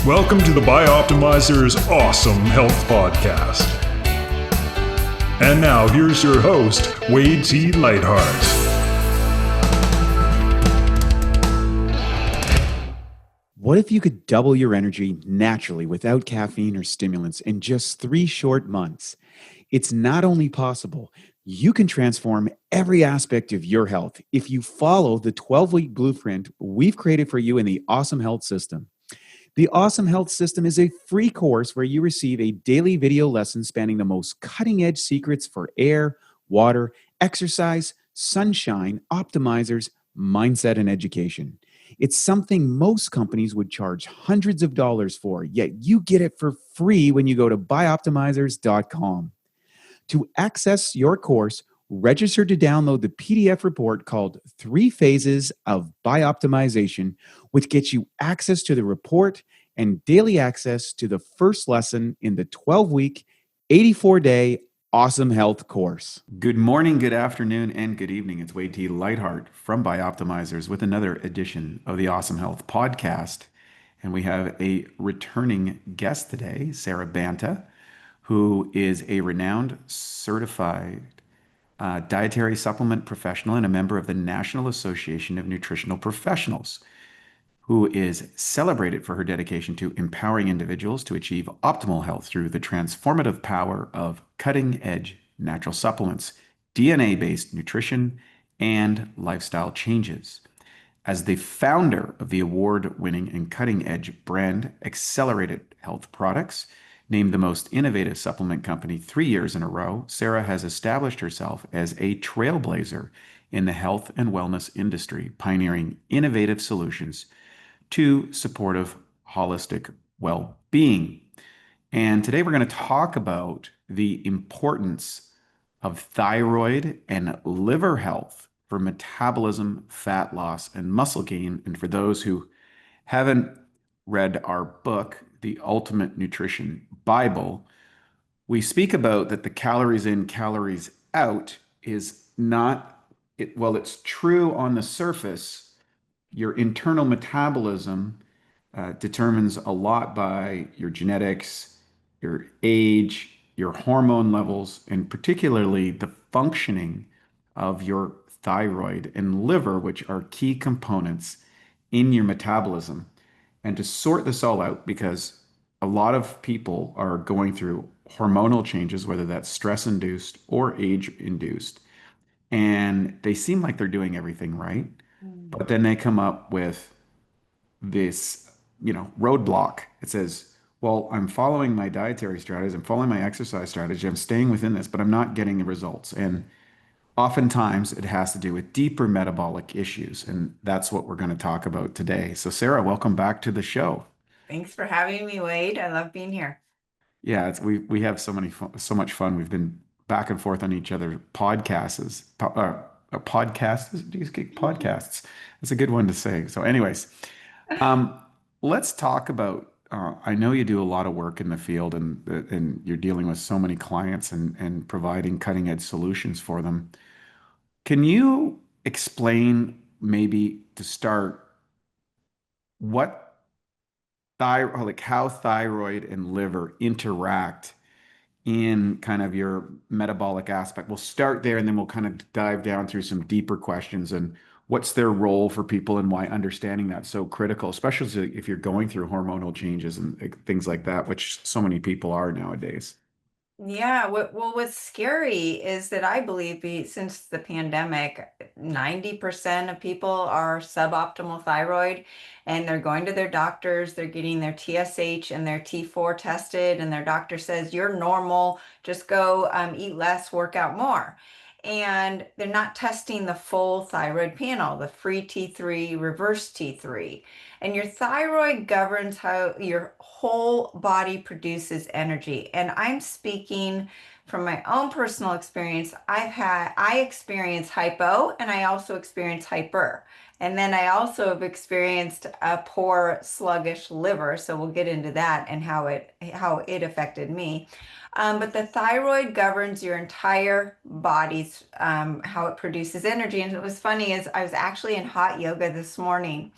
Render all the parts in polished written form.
Welcome to the Bioptimizers Awesome Health Podcast. And now here's your host, Wade T. Lightheart. What if you could double your energy naturally without caffeine or stimulants in just 3 short months? It's not only possible, you can transform every aspect of your health if you follow the 12-week blueprint we've created for you in the Awesome Health System. The Awesome Health System is a free course where you receive a daily video lesson spanning the most cutting-edge secrets for air, water, exercise, sunshine, optimizers, mindset, and education. It's something most companies would charge hundreds of dollars for, yet you get it for free when you go to bioptimizers.com. To access your course, register to download the PDF report called 3 Phases of Bioptimization, which gets you access to the report and daily access to the first lesson in the 12-week, 84-day Awesome Health course. Good morning, good afternoon, and good evening. It's Wade T. Lightheart from Bioptimizers with another edition of the Awesome Health Podcast. And we have a returning guest today, Sarah Banta, who is a renowned certified dietary supplement professional and a member of the National Association of Nutritional Professionals, who is celebrated for her dedication to empowering individuals to achieve optimal health through the transformative power of cutting-edge natural supplements, DNA-based nutrition, and lifestyle changes. As the founder of the award-winning and cutting-edge brand Accelerated Health Products, named the most innovative supplement company 3 years in a row, Sarah has established herself as a trailblazer in the health and wellness industry, pioneering innovative solutions to supportive holistic well-being. And today we're going to talk about the importance of thyroid and liver health for metabolism, fat loss, and muscle gain. And for those who haven't read our book, The Ultimate Nutrition Bible, we speak about that the calories in, calories out is not, well, it's true on the surface. Your internal metabolism determines a lot by your genetics, your age, your hormone levels, and particularly the functioning of your thyroid and liver, which are key components in your metabolism. And to sort this all out, because a lot of people are going through hormonal changes, whether that's stress-induced or age-induced, and they seem like they're doing everything right, but then they come up with this, roadblock. It says, well, I'm following my dietary strategies, I'm following my exercise strategy, I'm staying within this, but I'm not getting the results. And oftentimes it has to do with deeper metabolic issues, and that's what we're going to talk about today. So Sarah, welcome back to the show. Thanks for having me, Wade. I love being here. Yeah, we have so much fun. We've been back and forth on each other podcasts. Podcasts? Do you get podcasts? It's a good one to say. So anyways, let's talk about, I know you do a lot of work in the field and you're dealing with so many clients and providing cutting edge solutions for them. Can you explain, maybe to start, how thyroid and liver interact in kind of your metabolic aspect? We'll start there and then we'll kind of dive down through some deeper questions and what's their role for people and why understanding that's so critical, especially if you're going through hormonal changes and things like that, which so many people are nowadays. Yeah, what's scary is that I believe since the pandemic, 90% of people are suboptimal thyroid, and they're going to their doctors, they're getting their TSH and their T4 tested, and their doctor says, you're normal, just go eat less, work out more. And they're not testing the full thyroid panel, the free T3, reverse T3. And your thyroid governs how your whole body produces energy. And I'm speaking from my own personal experience. I experience hypo and I also experience hyper. And then I also have experienced a poor, sluggish liver. So we'll get into that and how it affected me. But the thyroid governs your entire body's how it produces energy. And it was funny is I was actually in hot yoga this morning,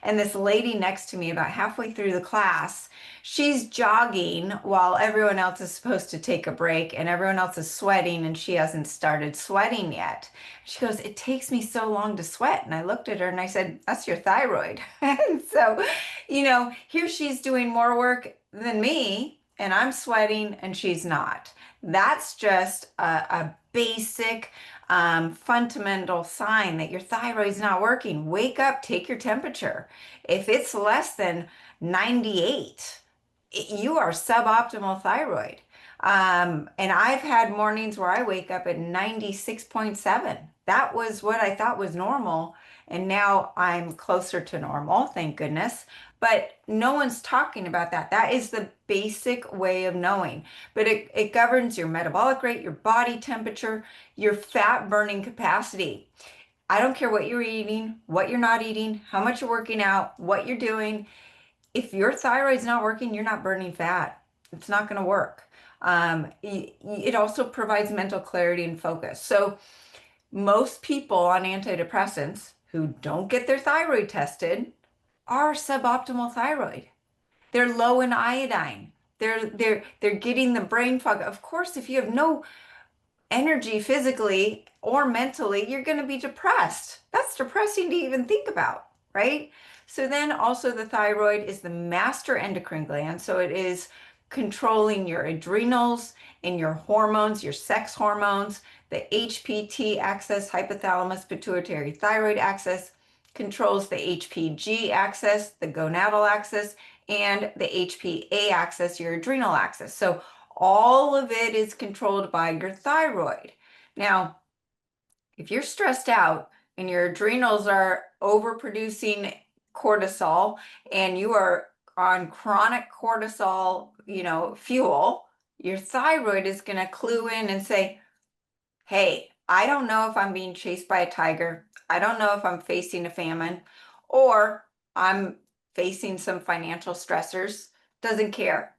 and this lady next to me, about halfway through the class, she's jogging while everyone else is supposed to take a break, and everyone else is sweating, and she hasn't started sweating yet. She goes, "It takes me so long to sweat." And I looked at her and I said, "That's your thyroid." And so, here she's doing more work than me, and I'm sweating and she's not. That's just a basic, fundamental sign that your thyroid's not working. Wake up, take your temperature. If it's less than 98, you are suboptimal thyroid. And I've had mornings where I wake up at 96.7. That was what I thought was normal. And now I'm closer to normal, thank goodness. But no one's talking about that. That is the basic way of knowing. But it governs your metabolic rate, your body temperature, your fat burning capacity. I don't care what you're eating, what you're not eating, how much you're working out, what you're doing. If your thyroid's not working, you're not burning fat. It's not going to work. It also provides mental clarity and focus. So most people on antidepressants who don't get their thyroid tested are suboptimal thyroid. They're low in iodine. They're getting the brain fog. Of course, if you have no energy physically or mentally, you're going to be depressed. That's depressing to even think about, right? So then also the thyroid is the master endocrine gland. So it is controlling your adrenals and your hormones, your sex hormones, the HPT axis, hypothalamus pituitary thyroid axis, controls the HPG axis, the gonadal axis, and the HPA axis, your adrenal axis. So all of it is controlled by your thyroid. Now, if you're stressed out and your adrenals are overproducing cortisol and you are on chronic cortisol, fuel, your thyroid is going to clue in and say, "Hey, I don't know if I'm being chased by a tiger. I don't know if I'm facing a famine, or I'm facing some financial stressors." Doesn't care.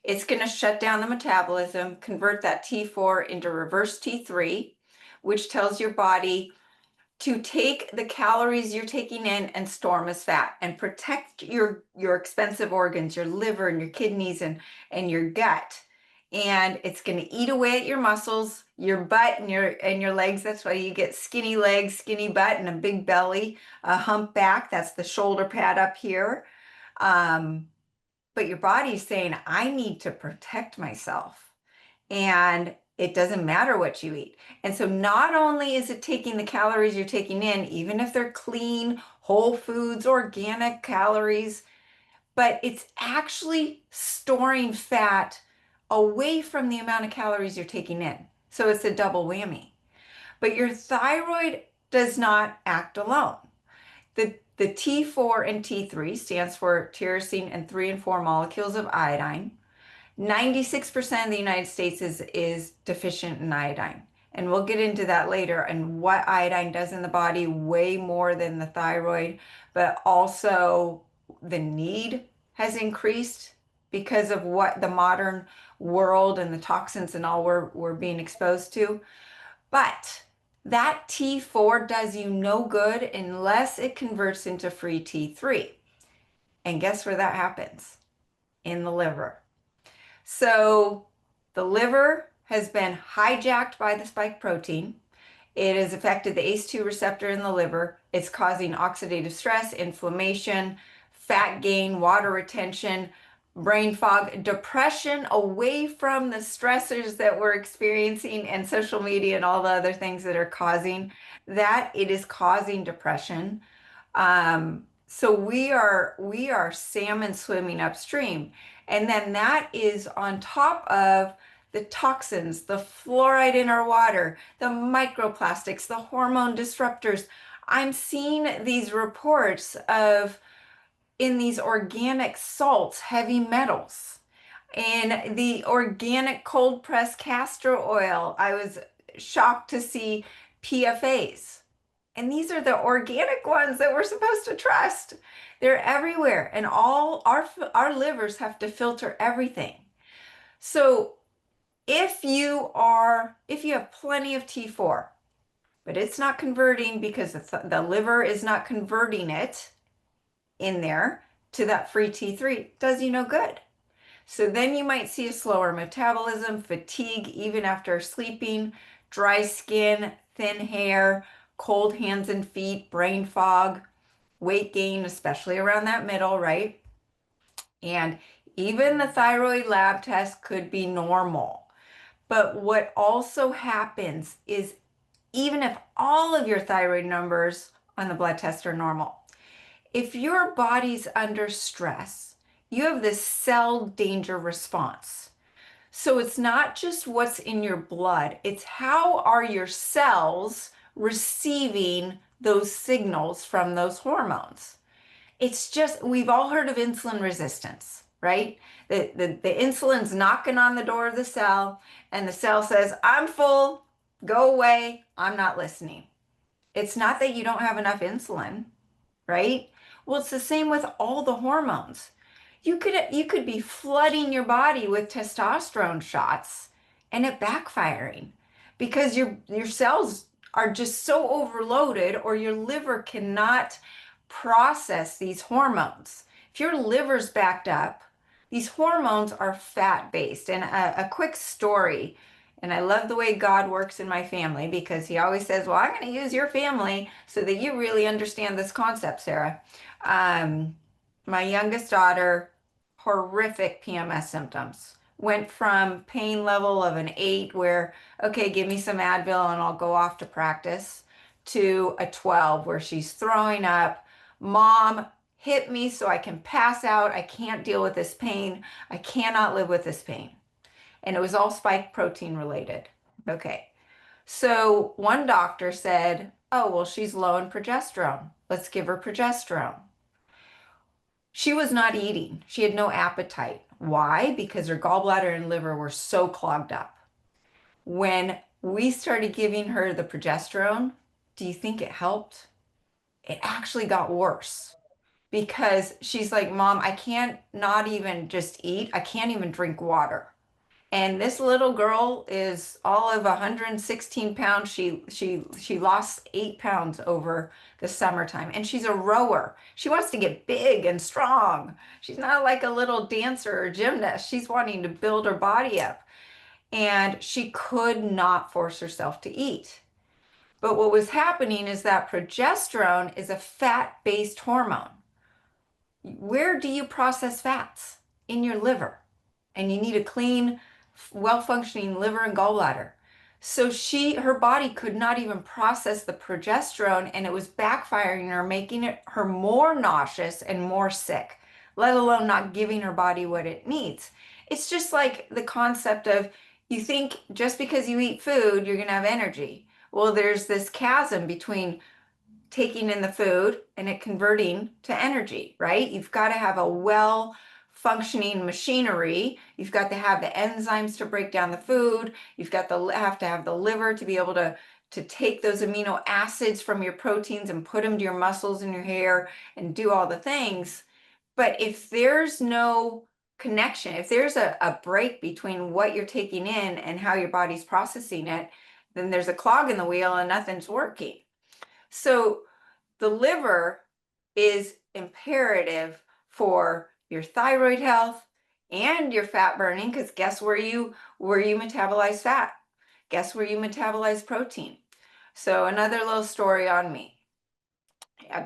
It's going to shut down the metabolism, convert that T4 into reverse T3, which tells your body to take the calories you're taking in and store them as fat and protect your expensive organs, your liver and your kidneys and your gut. And it's going to eat away at your muscles, your butt and your legs. That's why you get skinny legs, skinny butt, and a big belly, a hump back. That's the shoulder pad up here. But your body's saying, "I need to protect myself." And it doesn't matter what you eat. And so not only is it taking the calories you're taking in, even if they're clean, whole foods, organic calories, but it's actually storing fat away from the amount of calories you're taking in. So it's a double whammy. But your thyroid does not act alone. The T4 and T3 stands for tyrosine and 3 and 4 molecules of iodine. 96% of the United States is deficient in iodine. And we'll get into that later and what iodine does in the body way more than the thyroid, but also the need has increased because of what the modern world and the toxins and all we're being exposed to. But that T4 does you no good unless it converts into free T3. And guess where that happens? In the liver. So the liver has been hijacked by the spike protein. It has affected the ACE2 receptor in the liver. It's causing oxidative stress, inflammation, fat gain, water retention, brain fog, depression away from the stressors that we're experiencing and social media and all the other things that are causing that. It is causing depression. So we are salmon swimming upstream. And then that is on top of the toxins, the fluoride in our water, the microplastics, the hormone disruptors. I'm seeing these reports of in these organic salts, heavy metals, and the organic cold pressed castor oil. I was shocked to see PFAs. And these are the organic ones that we're supposed to trust. They're everywhere, and all our livers have to filter everything. So If you have plenty of T4, but it's not converting because the liver is not converting it in there to that free T3, does you no good. So then you might see a slower metabolism, fatigue even after sleeping, dry skin, thin hair, cold hands and feet, brain fog, weight gain, especially around that middle, right? And even the thyroid lab test could be normal. But what also happens is even if all of your thyroid numbers on the blood test are normal, if your body's under stress, you have this cell danger response. So it's not just what's in your blood, it's how are your cells receiving those signals from those hormones. It's just, we've all heard of insulin resistance, right? The insulin's knocking on the door of the cell, and the cell says, I'm full, go away, I'm not listening. It's not that you don't have enough insulin, right? Well, it's the same with all the hormones. You could be flooding your body with testosterone shots and it backfiring because your cells are just so overloaded, or your liver cannot process these hormones. If your liver's backed up, these hormones are fat-based. And a quick story, and I love the way God works in my family because he always says, well, I'm going to use your family so that you really understand this concept, Sarah. My youngest daughter, horrific PMS symptoms. Went from pain level of an 8 where, okay, give me some Advil and I'll go off to practice, to a 12 where she's throwing up. Mom, hit me so I can pass out. I can't deal with this pain. I cannot live with this pain. And it was all spike protein related. Okay. So one doctor said, oh, well, she's low in progesterone. Let's give her progesterone. She was not eating. She had no appetite. Why? Because her gallbladder and liver were so clogged up. When we started giving her the progesterone, do you think it helped? It actually got worse because she's like, Mom, I can't not even just eat. I can't even drink water. And this little girl is all of 116 pounds. She lost 8 pounds over the summertime. And she's a rower. She wants to get big and strong. She's not like a little dancer or gymnast. She's wanting to build her body up. And she could not force herself to eat. But what was happening is that progesterone is a fat-based hormone. Where do you process fats? In your liver. And you need a clean, well-functioning liver and gallbladder. So her body could not even process the progesterone, and it was backfiring her, making her more nauseous and more sick, let alone not giving her body what it needs. It's just like the concept of, you think just because you eat food, you're going to have energy. Well, there's this chasm between taking in the food and it converting to energy, right? You've got to have a well-functioning machinery. You've got to have the enzymes to break down the food. You've got to have the liver to be able to take those amino acids from your proteins and put them to your muscles and your hair and do all the things. But if there's no connection, if there's a break between what you're taking in and how your body's processing it, then there's a clog in the wheel and nothing's working. So the liver is imperative for your thyroid health and your fat burning, because guess where you metabolize fat? Guess where you metabolize protein? So another little story on me.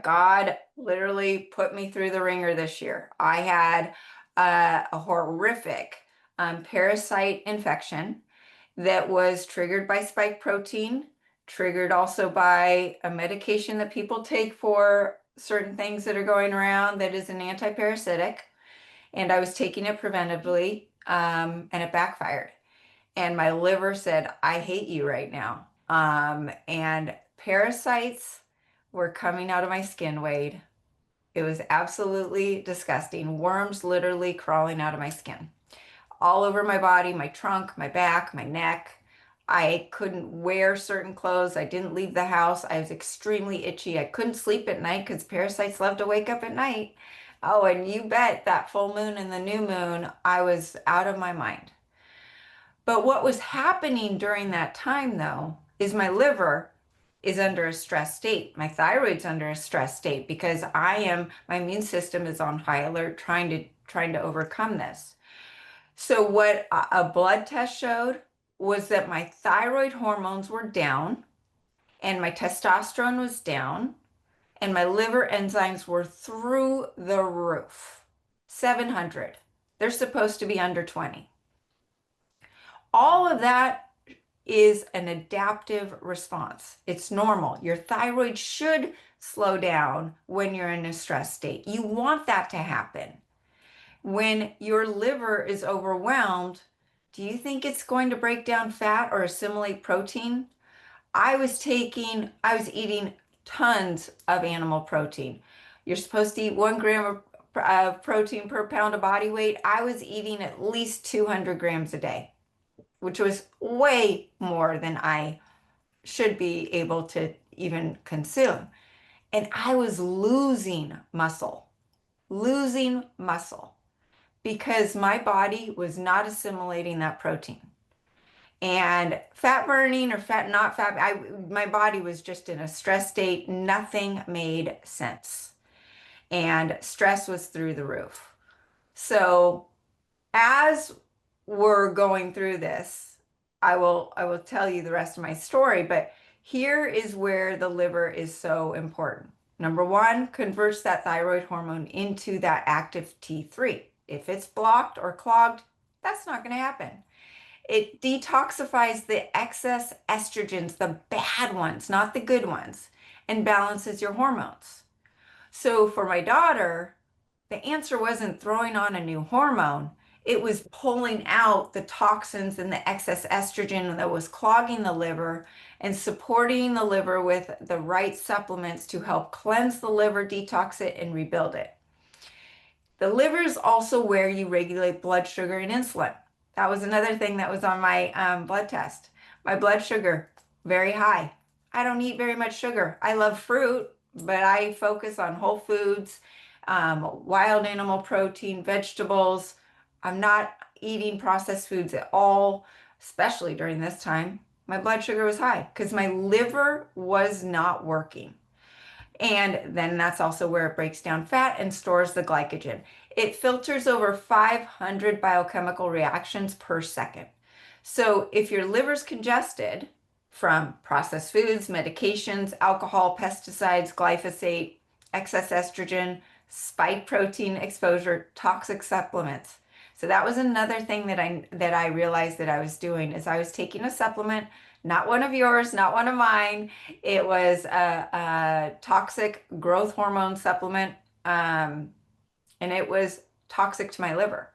God literally put me through the ringer this year. I had a horrific parasite infection that was triggered by spike protein, triggered also by a medication that people take for certain things that are going around that is an antiparasitic. And I was taking it preventively, and it backfired. And my liver said, I hate you right now. And parasites were coming out of my skin, Wade. It was absolutely disgusting. Worms literally crawling out of my skin. All over my body, my trunk, my back, my neck. I couldn't wear certain clothes. I didn't leave the house. I was extremely itchy. I couldn't sleep at night because parasites love to wake up at night. Oh, and you bet that full moon and the new moon, I was out of my mind. But what was happening during that time, though, is my liver is under a stress state. My thyroid's under a stress state because my immune system is on high alert trying to overcome this. So what a blood test showed was that my thyroid hormones were down and my testosterone was down and my liver enzymes were through the roof. 700. They're supposed to be under 20. All of that is an adaptive response. It's normal. Your thyroid should slow down when you're in a stress state. You want that to happen. When your liver is overwhelmed, do you think it's going to break down fat or assimilate protein? I was eating tons of animal protein. You're supposed to eat 1 gram of protein per pound of body weight. I was eating at least 200 grams a day, which was way more than I should be able to even consume. And I was losing muscle because my body was not assimilating that protein. And fat burning or not fat, my body was just in a stress state. Nothing made sense. And stress was through the roof. So as we're going through this, I will tell you the rest of my story, but here is where the liver is so important. Number one, converts that thyroid hormone into that active T3. If it's blocked or clogged, that's not going to happen. It detoxifies the excess estrogens, the bad ones, not the good ones, and balances your hormones. So for my daughter, the answer wasn't throwing on a new hormone. It was pulling out the toxins and the excess estrogen that was clogging the liver and supporting the liver with the right supplements to help cleanse the liver, detox it, and rebuild it. The liver is also where you regulate blood sugar and insulin. That was another thing that was on my blood test. My blood sugar, very high. I don't eat very much sugar. I love fruit, but I focus on whole foods, wild animal protein, vegetables. I'm not eating processed foods at all, especially during this time. My blood sugar was high because my liver was not working. And then that's also where it breaks down fat and stores the glycogen. It filters over 500 biochemical reactions per second. So if your liver's congested from processed foods, medications, alcohol, pesticides, glyphosate, excess estrogen, spike protein exposure, toxic supplements. So that was another thing that I realized that I was doing is I was taking a supplement, not one of yours, not one of mine. It was a toxic growth hormone supplement, and it was toxic to my liver.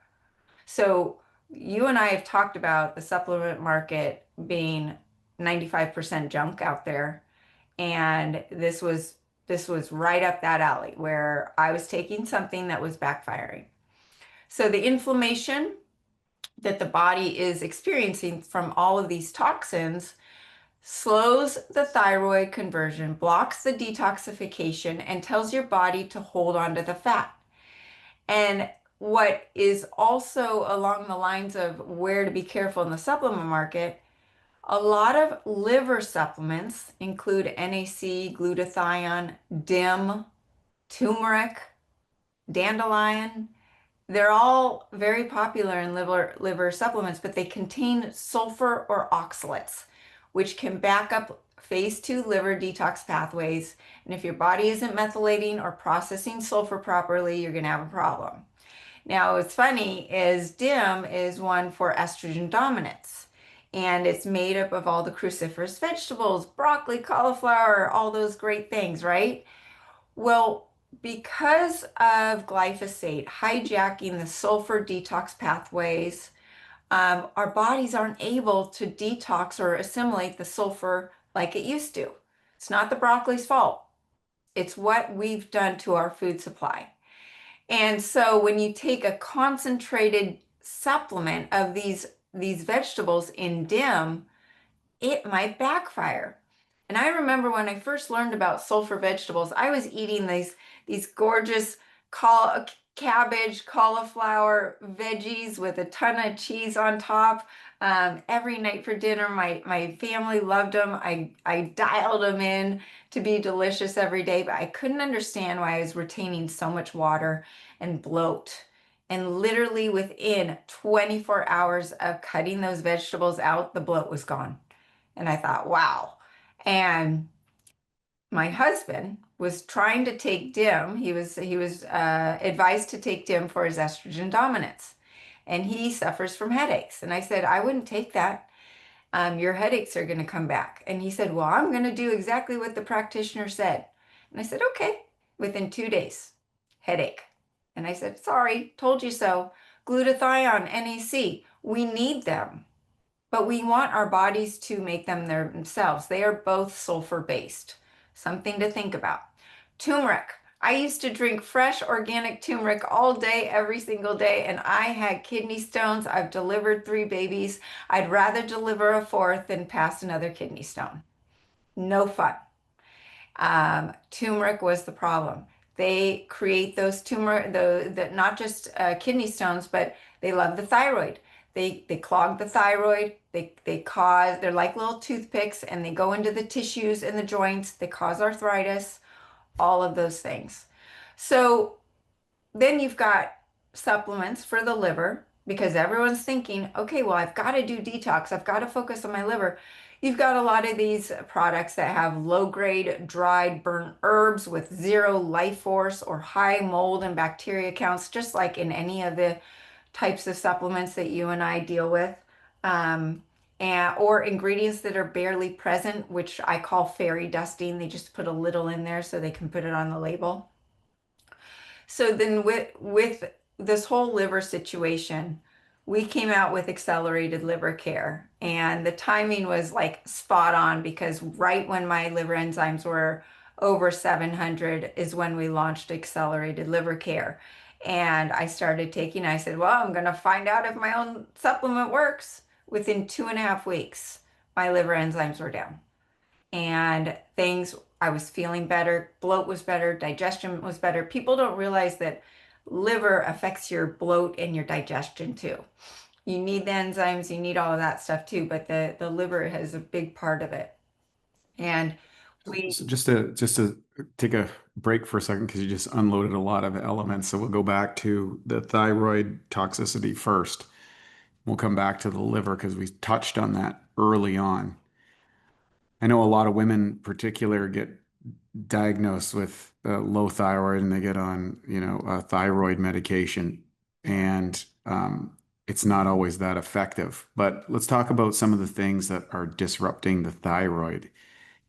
So you and I have talked about the supplement market being 95% junk out there, and this was right up that alley where I was taking something that was backfiring. So the inflammation that the body is experiencing from all of these toxins slows the thyroid conversion, blocks the detoxification, and tells your body to hold on to the fat. And what is also along the lines of where to be careful in the supplement market, a lot of liver supplements include NAC, glutathione, DIM, turmeric, dandelion. They're all very popular in liver supplements, but they contain sulfur or oxalates, which can back up phase 2 liver detox pathways. And if your body isn't methylating or processing sulfur properly, you're going to have a problem. Now, what's funny is DIM is one for estrogen dominance, and it's made up of all the cruciferous vegetables, broccoli, cauliflower, all those great things, right? Well, because of glyphosate hijacking the sulfur detox pathways, our bodies aren't able to detox or assimilate the sulfur like it used to. It's not the broccoli's fault. It's what we've done to our food supply. And so when you take a concentrated supplement of these vegetables in DIM, it might backfire. And I remember when I first learned about sulfur vegetables, I was eating these gorgeous cabbage, cauliflower, veggies with a ton of cheese on top. Every night for dinner, my family loved them. I dialed them in to be delicious every day, but I couldn't understand why I was retaining so much water and bloat. And literally within 24 hours of cutting those vegetables out, the bloat was gone. And I thought, wow. And my husband was trying to take DIM. He was advised to take DIM for his estrogen dominance, and he suffers from headaches. And I said, I wouldn't take that. Your headaches are going to come back. And he said, well, I'm going to do exactly what the practitioner said. And I said, okay. Within 2 days, headache. And I said, sorry, told you so. Glutathione, NAC, we need them, but we want our bodies to make them themselves. They are both sulfur based. Something to think about. Turmeric. I used to drink fresh organic turmeric all day, every single day, and I had kidney stones. I've delivered 3 babies. I'd rather deliver a fourth than pass another kidney stone. No fun. Turmeric was the problem. They create those tumor, not just kidney stones, but they love the thyroid. They clog the thyroid. They're like little toothpicks, and they go into the tissues and the joints. They cause arthritis, all of those things. So then you've got supplements for the liver because everyone's thinking, okay, well, I've got to do detox. I've got to focus on my liver. You've got a lot of these products that have low-grade, dried, burnt herbs with zero life force or high mold and bacteria counts, just like in any of the types of supplements that you and I deal with. Or ingredients that are barely present, which I call fairy dusting. They just put a little in there so they can put it on the label. So then with this whole liver situation, we came out with accelerated liver care, and the timing was like spot on because right when my liver enzymes were over 700 is when we launched accelerated liver care. And I started taking, I said, well, I'm going to find out if my own supplement works. Within 2.5 weeks, my liver enzymes were down and things, I was feeling better, bloat was better, digestion was better. People don't realize that liver affects your bloat and your digestion too. You need the enzymes, you need all of that stuff too, but the liver has a big part of it. And we So just to take a break for a second because you just unloaded a lot of elements. So we'll go back to the thyroid toxicity first. We'll come back to the liver because we touched on that early on. I know a lot of women in particular get diagnosed with low thyroid and they get on, thyroid medication, and it's not always that effective. But let's talk about some of the things that are disrupting the thyroid.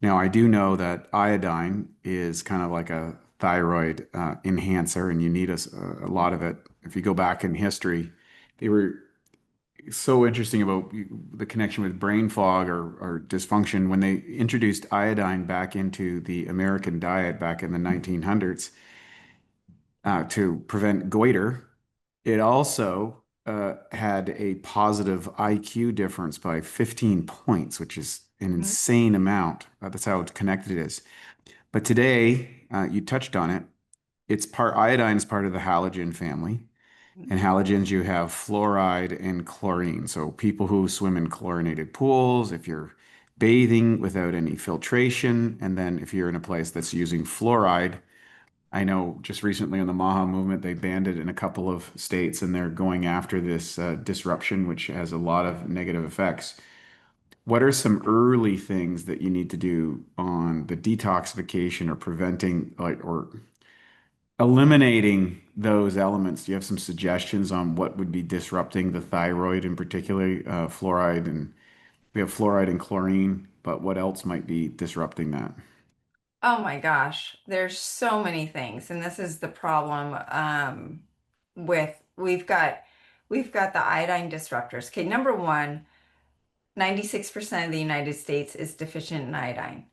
Now, I do know that iodine is kind of like a thyroid enhancer, and you need a lot of it. If you go back in history, they were so interesting about the connection with brain fog or dysfunction when they introduced iodine back into the American diet back in the 1900s to prevent goiter. It also had a positive IQ difference by 15 points, which is an insane amount. That's how connected it is. But today, you touched on it. Iodine is part of the halogen family. And halogens, you have fluoride and chlorine. So people who swim in chlorinated pools, if you're bathing without any filtration, and then if you're in a place that's using fluoride, I know just recently on the MAHA movement, they banned it in a couple of states, and they're going after this disruption, which has a lot of negative effects. What are some early things that you need to do on the detoxification or preventing, like, or eliminating those elements? Do you have some suggestions on what would be disrupting the thyroid in particular? Fluoride, and we have fluoride and chlorine, but what else might be disrupting that? Oh my gosh, there's so many things, and this is the problem with we've got the iodine disruptors. Okay, number one, 96% of the United States is deficient in iodine.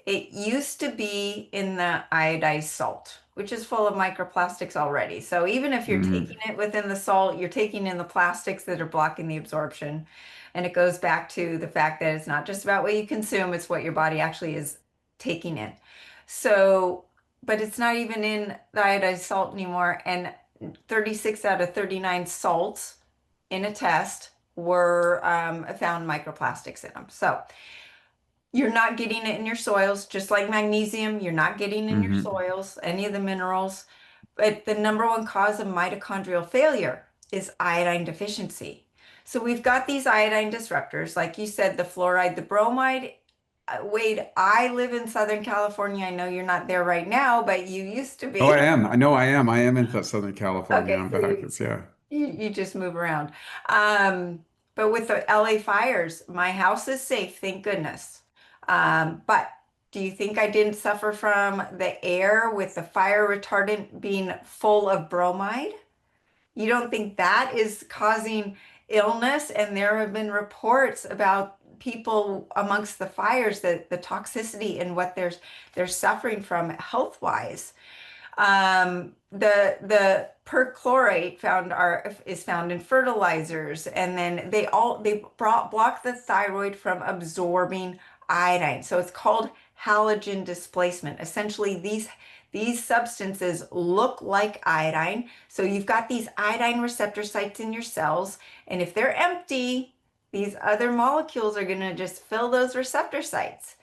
It used to be in the iodized salt, which is full of microplastics already. So even if you're Mhm. taking it within the salt, you're taking in the plastics that are blocking the absorption. And it goes back to the fact that it's not just about what you consume, it's what your body actually is taking in. So, but it's not even in the iodized salt anymore. And 36 out of 39 salts in a test were found microplastics in them. So you're not getting it in your soils, just like magnesium, you're not getting in your Hmm. soils, any of the minerals. But the number one cause of mitochondrial failure is iodine deficiency. So we've got these iodine disruptors, like you said, the fluoride, the bromide. Wade, I live in Southern California. I know you're not there right now, but you used to Oh, I be. am. I know I am. I am in Southern California. Okay, I'm so back. It's, yeah. you just move around. Um, but with the LA fires, my house is safe, thank goodness. But do you think I didn't suffer from the air with the fire retardant being full of bromide? You don't think that is causing illness? And there have been reports about people amongst the fires, that the toxicity and what they're suffering from health wise. The perchlorate is found in fertilizers, and then block the thyroid from absorbing iodine. So it's called halogen displacement. Essentially, these substances look like iodine. So you've got these iodine receptor sites in your cells, and if they're empty, these other molecules are going to just fill those receptor sites.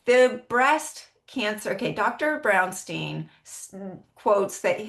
The breast cancer, okay, Dr. Brownstein quotes that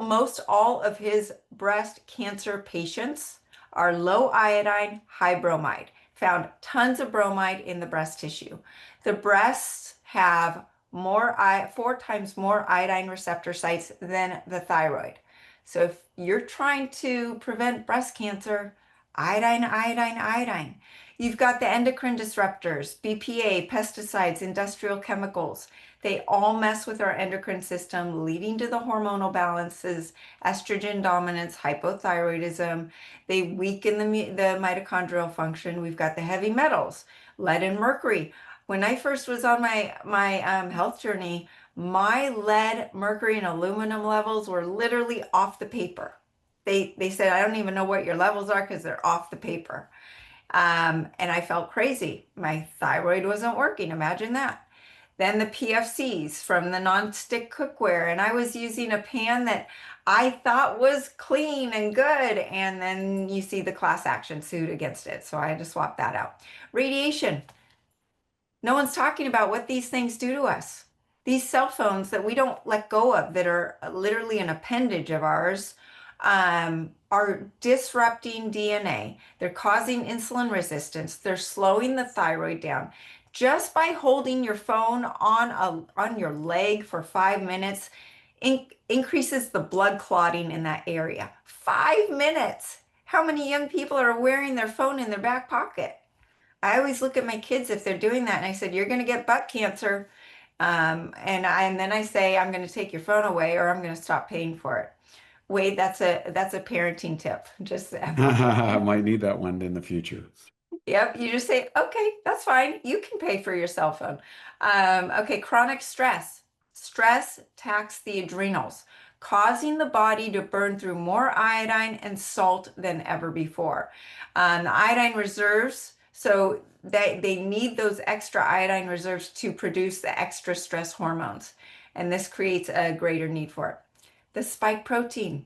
most all of his breast cancer patients are low iodine, high bromide. Found tons of bromide in the breast tissue. The breasts have 4 times more iodine receptor sites than the thyroid. So if you're trying to prevent breast cancer, iodine, iodine, iodine. You've got the endocrine disruptors, BPA, pesticides, industrial chemicals. They all mess with our endocrine system, leading to the hormonal balances, estrogen dominance, hypothyroidism. They weaken the mitochondrial function. We've got the heavy metals, lead and mercury. When I first was on my health journey, my lead, mercury, and aluminum levels were literally off the paper. They said, I don't even know what your levels are because they're off the paper. And I felt crazy. My thyroid wasn't working. Imagine that. Then the PFCs from the non-stick cookware. And I was using a pan that I thought was clean and good. And then you see the class action suit against it. So I had to swap that out. Radiation. No one's talking about what these things do to us. These cell phones that we don't let go of, that are literally an appendage of ours, are disrupting DNA. They're causing insulin resistance. They're slowing the thyroid down. Just by holding your phone on your leg for 5 minutes increases the blood clotting in that area. 5 minutes. How many young people are wearing their phone in their back pocket? I always look at my kids if they're doing that, and I said, "You're going to get butt cancer." And then I say, "I'm going to take your phone away, or I'm going to stop paying for it." Wade, that's a parenting tip. Just I might need that one in the future. Yep, you just say, "Okay, that's fine. You can pay for your cell phone." Okay, chronic stress. Stress attacks the adrenals, causing the body to burn through more iodine and salt than ever before. The iodine reserves, so they need those extra iodine reserves to produce the extra stress hormones, and this creates a greater need for it. The spike protein.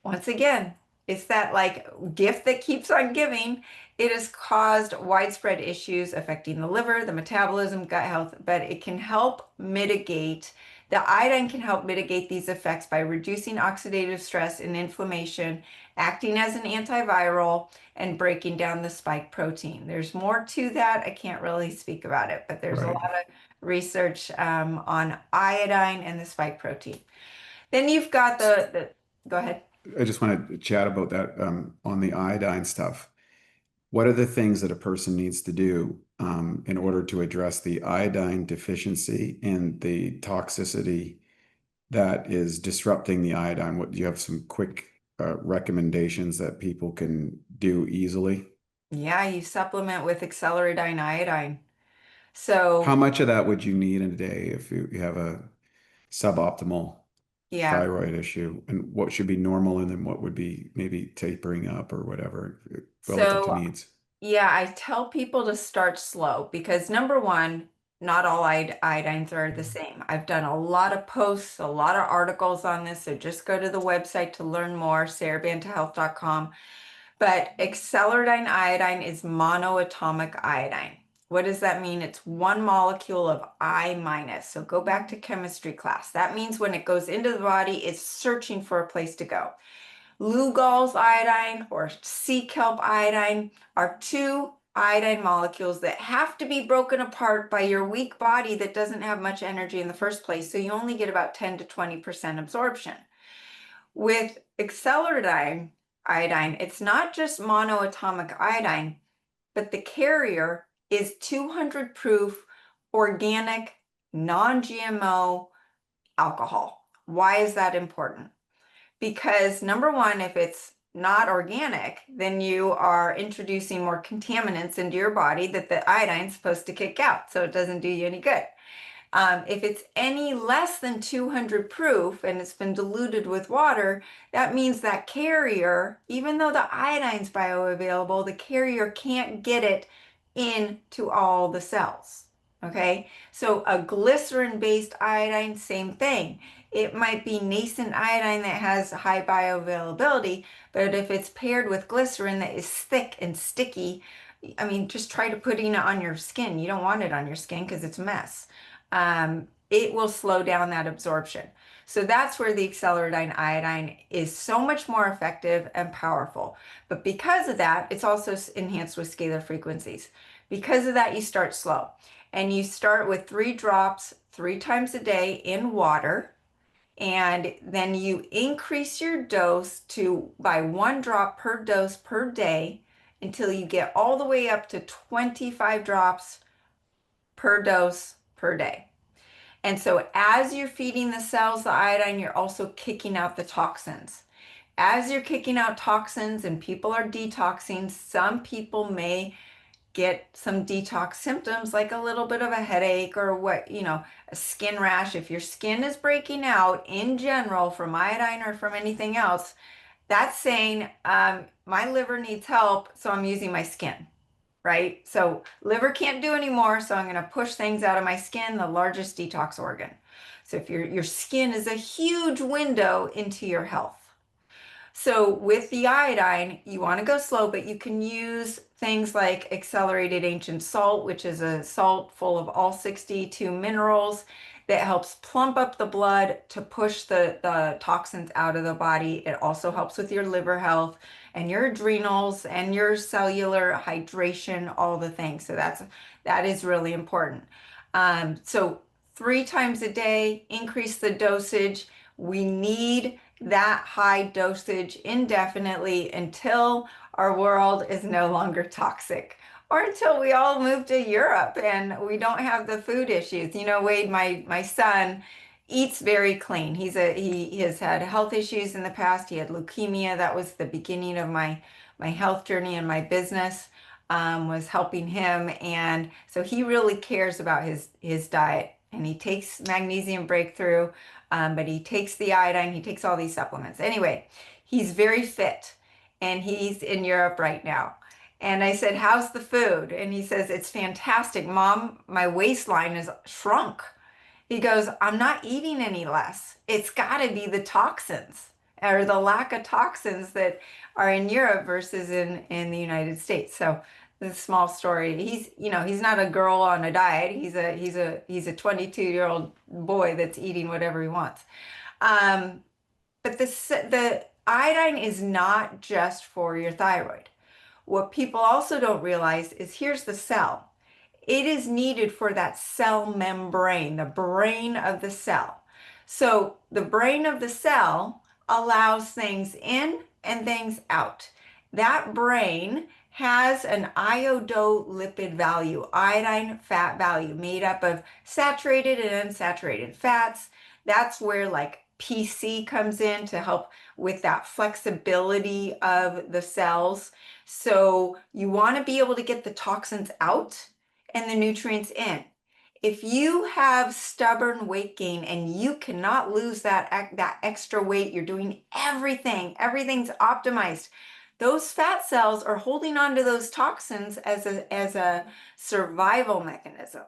Once again, it's that like gift that keeps on giving. It has caused widespread issues affecting the liver, the metabolism, gut health, but it can help mitigate, the iodine can help mitigate these effects by reducing oxidative stress and inflammation, acting as an antiviral, and breaking down the spike protein. There's more to that. I can't really speak about it, but there's a Right. lot of research on iodine and the spike protein. Then you've got go ahead. I just want to chat about that on the iodine stuff. What are the things that a person needs to do in order to address the iodine deficiency and the toxicity that is disrupting the iodine? What do you have some quick recommendations that people can do easily? Yeah, you supplement with acceleridine iodine. How So, much of that would you need in a day if you have a suboptimal yeah. thyroid issue? And what should be normal, and then what would be maybe tapering up or whatever relative to So, needs? yeah, I tell people to start slow because number one, not all iodines are the same. I've done a lot of posts, a lot of articles on this, so just go to the website to learn more, sarabantahealth.com. But accelerdine iodine is monoatomic iodine. What does that mean? It's one molecule of I minus. So go back to chemistry class. That means when it goes into the body, it's searching for a place to go. Lugol's iodine or sea kelp iodine are two iodine molecules that have to be broken apart by your weak body that doesn't have much energy in the first place. So you only get about 10 to 20% absorption. With accelerdine iodine, it's not just monoatomic iodine, but the carrier is 200 proof organic, non-GMO alcohol. Why is that important? Because number one, if it's not organic, then you are introducing more contaminants into your body that the iodine is supposed to kick out, so it doesn't do you any good. If it's any less than 200 proof and it's been diluted with water, that means that carrier, even though the iodine's bioavailable, the carrier can't get it into all the cells. Okay, so a glycerin-based iodine, same thing. It might be nascent iodine that has high bioavailability, but if it's paired with glycerin that is thick and sticky, I mean, just try to putting it on your skin. You don't want it on your skin because it's a mess. It will slow down that absorption. So that's where the accelerdine iodine is so much more effective and powerful. But because of that, it's also enhanced with scalar frequencies. Because of that, you start slow. And you start with 3 drops 3 times a day in water. And then you increase your dose by 1 drop per dose per day until you get all the way up to 25 drops per dose per day. And so as you're feeding the cells the iodine, you're also kicking out the toxins. As you're kicking out toxins and people are detoxing, some people may get some detox symptoms like a little bit of a headache or a skin rash. If your skin is breaking out in general from iodine or from anything else, that's saying my liver needs help, so I'm using my skin. Right? So liver can't do anymore, so I'm going to push things out of my skin, the largest detox organ. So if your skin is a huge window into your health. So with the iodine, you want to go slow, but you can use things like accelerated ancient salt, which is a salt full of all 62 minerals that helps plump up the blood to push the toxins out of the body. It also helps with your liver health and your adrenals and your cellular hydration, all the things. So that is really important. So 3 times a day, increase the dosage. We need that high dosage indefinitely until our world is no longer toxic or until we all move to Europe and we don't have the food issues. You know, Wade, my son eats very clean. He has had health issues in the past. He had leukemia. That was the beginning of my health journey and my business was helping him. And so he really cares about his diet and he takes magnesium breakthrough. But he takes the iodine, he takes all these supplements. Anyway, he's very fit and he's in Europe right now. And I said, how's the food? And he says, it's fantastic. Mom, my waistline is shrunk. He goes, I'm not eating any less. It's got to be the toxins or the lack of toxins that are in Europe versus in the United States. So the small story. He's not a girl on a diet. He's a 22-year-old boy that's eating whatever he wants. But the iodine is not just for your thyroid. What people also don't realize is here's the cell. It is needed for that cell membrane, the brain of the cell. So the brain of the cell allows things in and things out. That brain has an iodolipid value, iodine fat value, made up of saturated and unsaturated fats. That's where like PC comes in to help with that flexibility of the cells. So you want to be able to get the toxins out and the nutrients in. If you have stubborn weight gain and you cannot lose that extra weight, you're doing everything's optimized. Those fat cells are holding on to those toxins as a survival mechanism,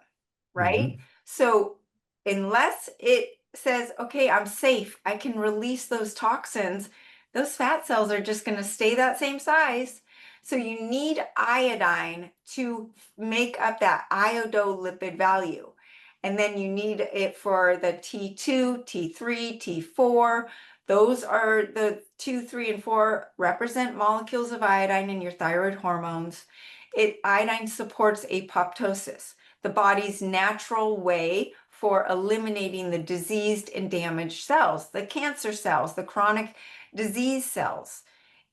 right? So unless it says, okay, I'm safe, I can release those toxins, those fat cells are just going to stay that same size. So you need iodine to make up that iodolipid value. And then you need it for the T2, T3, T4. Those are the 2, 3, and 4 represent molecules of iodine in your thyroid hormones. Iodine supports apoptosis, the body's natural way for eliminating the diseased and damaged cells, the cancer cells, the chronic disease cells.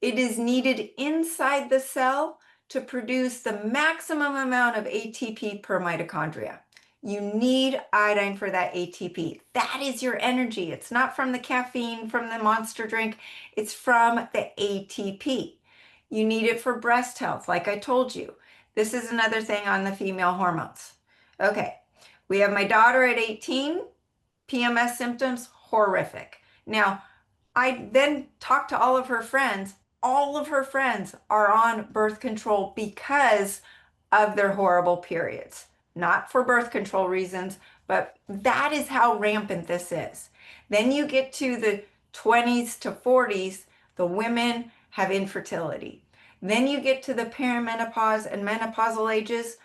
It is needed inside the cell to produce the maximum amount of ATP per mitochondria. You need iodine for that ATP. That is your energy. It's not from the caffeine, from the monster drink. It's from the ATP. You need it for breast health, like I told you. This is another thing on the female hormones. Okay, we have my daughter at 18, PMS symptoms, horrific. Now, I then talked to all of her friends. All of her friends are on birth control because of their horrible periods. Not for birth control reasons, but that is how rampant this is. Then you get to the 20s to 40s, the women have infertility. Then you get to the perimenopause and menopausal ages,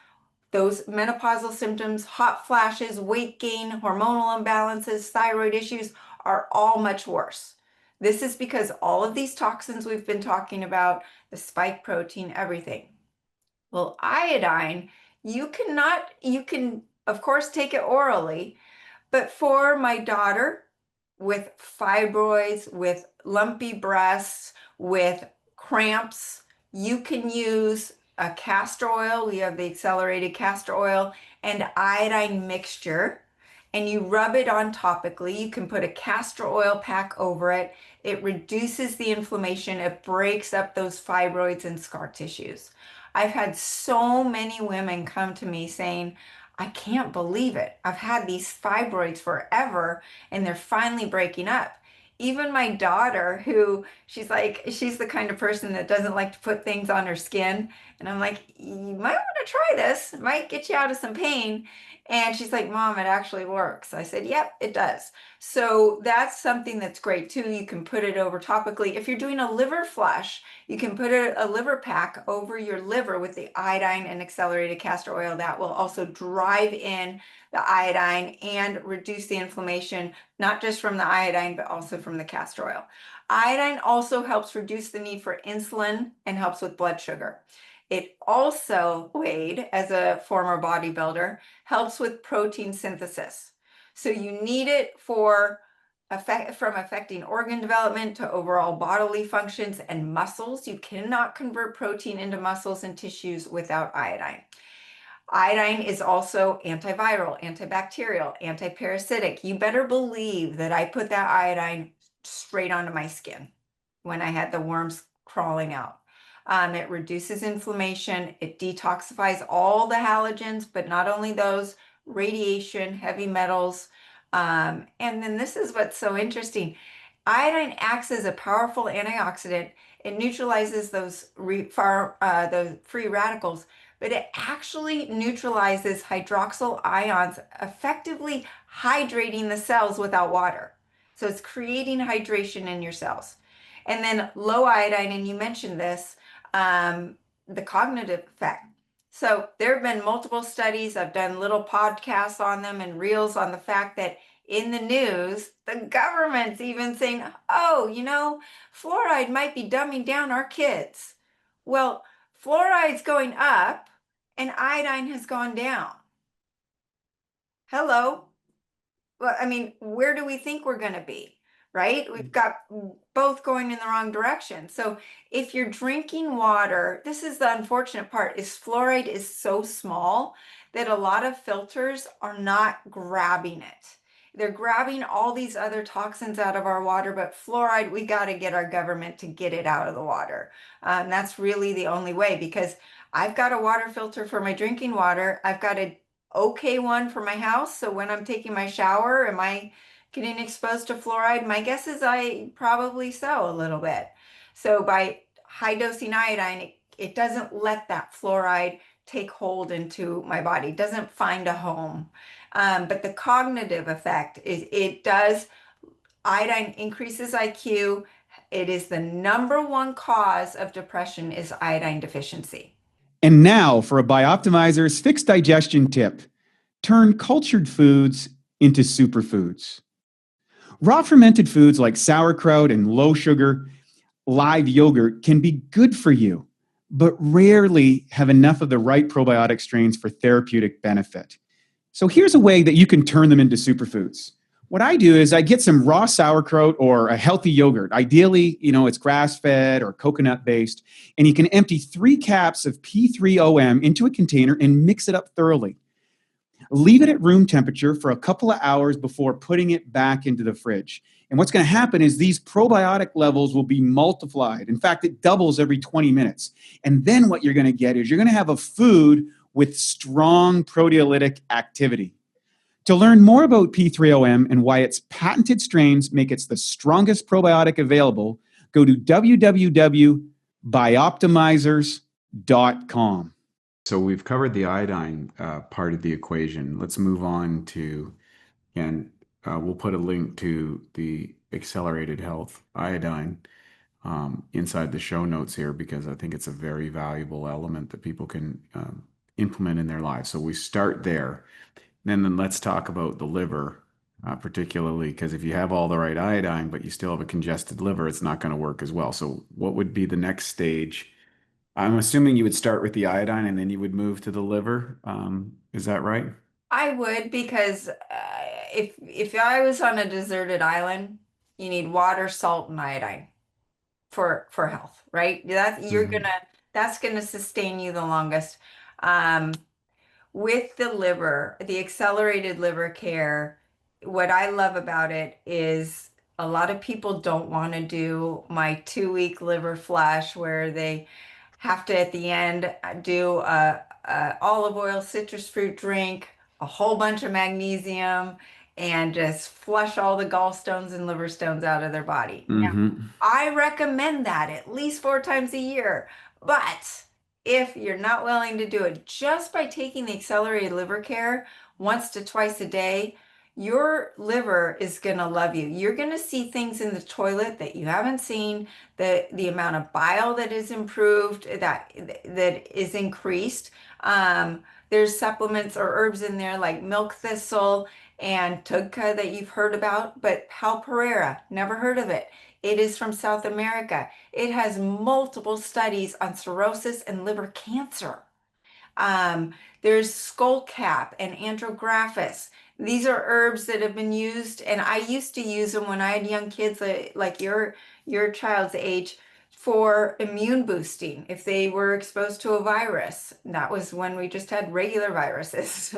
those menopausal symptoms, hot flashes, weight gain, hormonal imbalances, thyroid issues are all much worse. This is because all of these toxins we've been talking about, the spike protein, everything. Well, iodine, you can, of course, take it orally, but for my daughter with fibroids, with lumpy breasts, with cramps, you can use a castor oil. We have the accelerated castor oil and iodine mixture, and you rub it on topically. You can put a castor oil pack over it. It reduces the inflammation. It breaks up those fibroids and scar tissues. I've had so many women come to me saying, I can't believe it. I've had these fibroids forever and they're finally breaking up. Even my daughter, who she's the kind of person that doesn't like to put things on her skin. And I'm like, you might want to try this. It might get you out of some pain. And she's like, Mom, it actually works. I said, yep, it does. So that's something that's great too. You can put it over topically. If you're doing a liver flush, you can put a liver pack over your liver with the iodine and accelerated castor oil. That will also drive in the iodine and reduce the inflammation, not just from the iodine, but also from the castor oil. Iodine also helps reduce the need for insulin and helps with blood sugar. It also, Wade, as a former bodybuilder, helps with protein synthesis. So you need it from affecting organ development to overall bodily functions and muscles. You cannot convert protein into muscles and tissues without iodine. Iodine is also antiviral, antibacterial, antiparasitic. You better believe that I put that iodine straight onto my skin when I had the worms crawling out. It reduces inflammation. It detoxifies all the halogens, but not only those, radiation, heavy metals. And then this is what's so interesting. Iodine acts as a powerful antioxidant. It neutralizes those free radicals, but it actually neutralizes hydroxyl ions, effectively hydrating the cells without water. So it's creating hydration in your cells. And then low iodine, and you mentioned this, the cognitive effect. So there have been multiple studies. I've done little podcasts on them and reels on the fact that in the news, the government's even saying, oh, fluoride might be dumbing down our kids. Well, fluoride's going up and iodine has gone down. Hello. Well, I mean, where do we think we're going to be? Right? We've got both going in the wrong direction. So if you're drinking water, this is the unfortunate part, is fluoride is so small that a lot of filters are not grabbing it. They're grabbing all these other toxins out of our water, but fluoride, we got to get our government to get it out of the water. That's really the only way, because I've got a water filter for my drinking water. I've got an okay one for my house. So when I'm taking my shower, am I getting exposed to fluoride? My guess is I probably so a little bit. So by high dosing iodine, it doesn't let that fluoride take hold into my body, doesn't find a home. But the cognitive effect is it does, iodine increases IQ. It is the number one cause of depression is iodine deficiency. And now for a Bioptimizers fixed digestion tip. Turn cultured foods into superfoods. Raw fermented foods like sauerkraut and low sugar, live yogurt can be good for you, but rarely have enough of the right probiotic strains for therapeutic benefit. So here's a way that you can turn them into superfoods. What I do is I get some raw sauerkraut or a healthy yogurt. Ideally, it's grass-fed or coconut-based, and you can empty 3 caps of P3OM into a container and mix it up thoroughly. Leave it at room temperature for a couple of hours before putting it back into the fridge. And what's going to happen is these probiotic levels will be multiplied. In fact, it doubles every 20 minutes. And then what you're going to get is you're going to have a food with strong proteolytic activity. To learn more about P3OM and why its patented strains make it the strongest probiotic available, go to www.bioptimizers.com. So we've covered the iodine part of the equation. Let's move on to, and we'll put a link to the Accelerated Health iodine inside the show notes here, because I think it's a very valuable element that people can implement in their lives. So we start there. Then let's talk about the liver, particularly because if you have all the right iodine, but you still have a congested liver, it's not going to work as well. So what would be the next stage? I'm assuming you would start with the iodine and then you would move to the liver. Is that right? I would, because if I was on a deserted island, you need water, salt, and iodine for health, right? That's gonna sustain you the longest. With the liver, the accelerated liver care, what I love about it is a lot of people don't want to do my 2-week liver flush where they have to at the end do a olive oil citrus fruit drink, a whole bunch of magnesium, and just flush all the gallstones and liver stones out of their body. Now, I recommend that at least 4 times a year, but if you're not willing to do it, just by taking the accelerated liver care once to twice a day, your liver is going to love you. You're going to see things in the toilet that you haven't seen, the amount of bile that is improved, that is increased. There's supplements or herbs in there like milk thistle and tugka that you've heard about, but Halperera, never heard of it. It is from South America. It has multiple studies on cirrhosis and liver cancer. There's skullcap and andrographis. These are herbs that have been used, and I used to use them when I had young kids like your child's age for immune boosting. If they were exposed to a virus, that was when we just had regular viruses.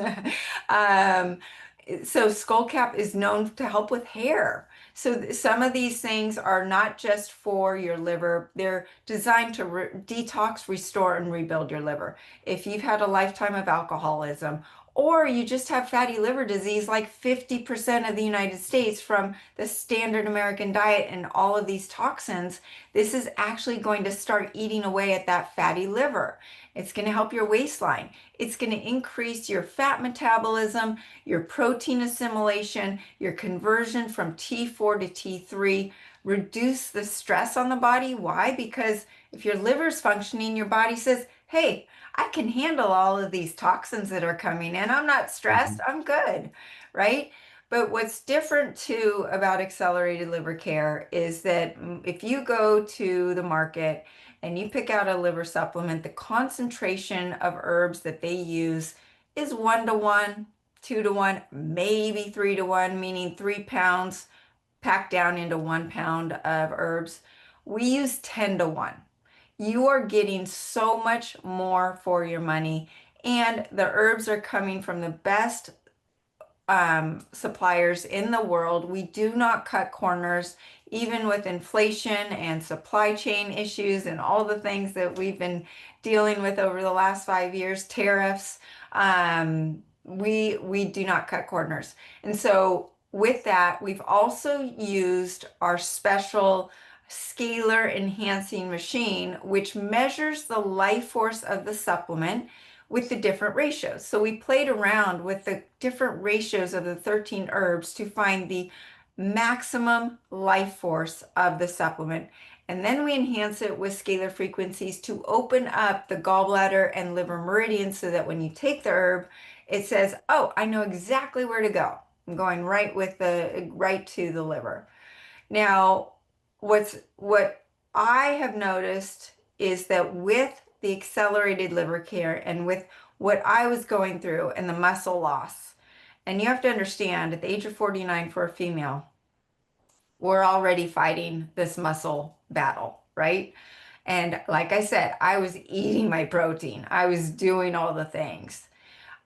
So skullcap is known to help with hair. So some of these things are not just for your liver. They're designed to detox, restore, and rebuild your liver. If you've had a lifetime of alcoholism, or you just have fatty liver disease, like 50% of the United States from the standard American diet and all of these toxins, this is actually going to start eating away at that fatty liver. It's going to help your waistline. It's going to increase your fat metabolism, your protein assimilation, your conversion from T4 to T3, reduce the stress on the body. Why? Because if your liver's functioning, your body says, hey, I can handle all of these toxins that are coming in. I'm not stressed. I'm good, right? But what's different too about accelerated liver care is that if you go to the market and you pick out a liver supplement, the concentration of herbs that they use is 1-to-1, 2-to-1, maybe 3-to-1, meaning 3 pounds packed down into 1 pound of herbs. We use 10-to-1. You are getting so much more for your money, and the herbs are coming from the best suppliers in the world. We do not cut corners, even with inflation and supply chain issues and all the things that we've been dealing with over the last 5 years, tariffs. We do not cut corners. And so with that, we've also used our special scalar enhancing machine, which measures the life force of the supplement. with the different ratios. So we played around with the different ratios of the 13 herbs to find the maximum life force of the supplement. And then we enhance it with scalar frequencies to open up the gallbladder and liver meridians so that when you take the herb, it says, oh, I know exactly where to go. I'm going right to the liver. Now, what I have noticed is that with the accelerated liver care and with what I was going through and the muscle loss, and you have to understand at the age of 49 for a female, we're already fighting this muscle battle, right? And like I said, I was eating my protein. I was doing all the things.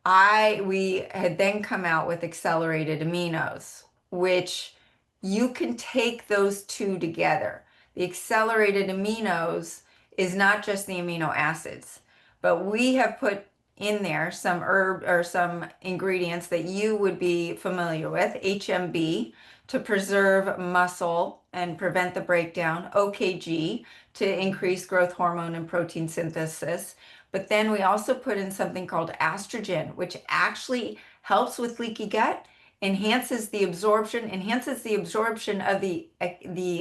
We had then come out with accelerated aminos, which you can take those two together. The accelerated aminos is not just the amino acids, but we have put in there some herb or some ingredients that you would be familiar with, HMB to preserve muscle and prevent the breakdown, OKG to increase growth hormone and protein synthesis. But then we also put in something called estrogen, which actually helps with leaky gut, enhances the absorption of the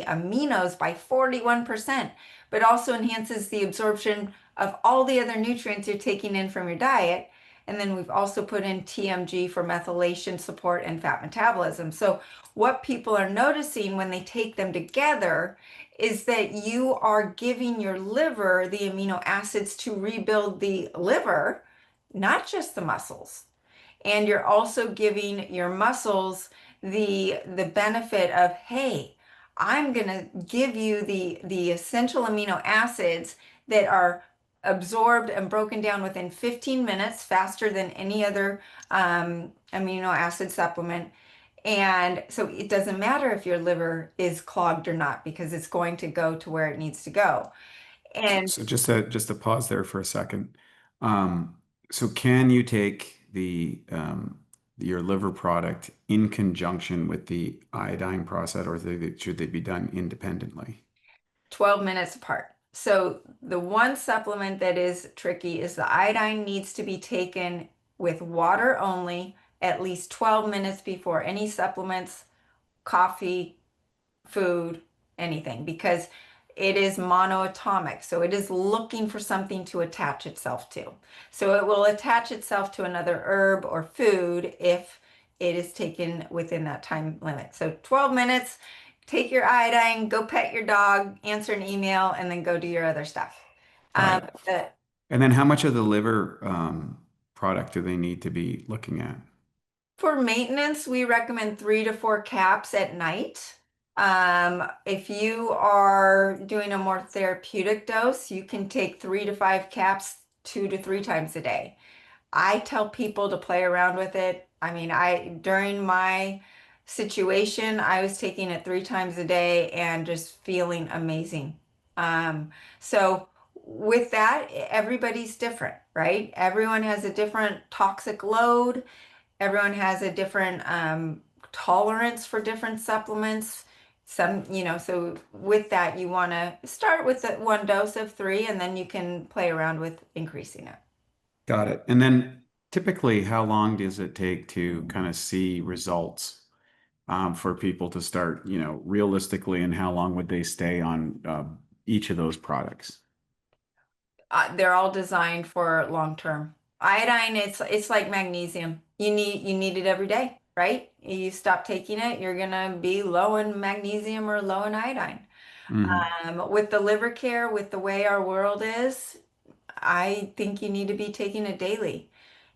aminos by 41%, but also enhances the absorption of all the other nutrients you're taking in from your diet. And then we've also put in TMG for methylation support and fat metabolism. So what people are noticing when they take them together is that you are giving your liver the amino acids to rebuild the liver, not just the muscles. And you're also giving your muscles the benefit of, hey, I'm going to give you the essential amino acids that are absorbed and broken down within 15 minutes faster than any other amino acid supplement. And so it doesn't matter if your liver is clogged or not because it's going to go to where it needs to go. And So just to pause there for a second. Um, so can you take your liver product in conjunction with the iodine process, or should they be done independently? 12 minutes apart. So the one supplement that is tricky is the iodine needs to be taken with water only at least 12 minutes before any supplements, coffee, food, anything, because it is monoatomic. So it is looking for something to attach itself to. So it will attach itself to another herb or food if it is taken within that time limit. So 12 minutes, take your iodine, go pet your dog, answer an email, and then go do your other stuff. Got Um, it. the, And then how much of the liver product do they need to be looking at? For maintenance, we recommend 3 to 4 caps at night. If you are doing a more therapeutic dose, you can take 3 to 5 caps 2 to 3 times a day. I tell people to play around with it. I mean, during my situation, I was taking it 3 times a day and just feeling amazing. So with that, everybody's different, right? Everyone has a different toxic load. Everyone has a different tolerance for different supplements. So with that, you want to start with the one dose of three, and then you can play around with increasing it. Got it. And then typically, how long does it take to kind of see results for people to start, realistically, and how long would they stay on each of those products? They're all designed for long term. Iodine, it's like magnesium. You need it every day, right? You stop taking it, you're gonna be low in magnesium or low in iodine. Hmm. With the liver care, with the way our world is, I think you need to be taking it daily.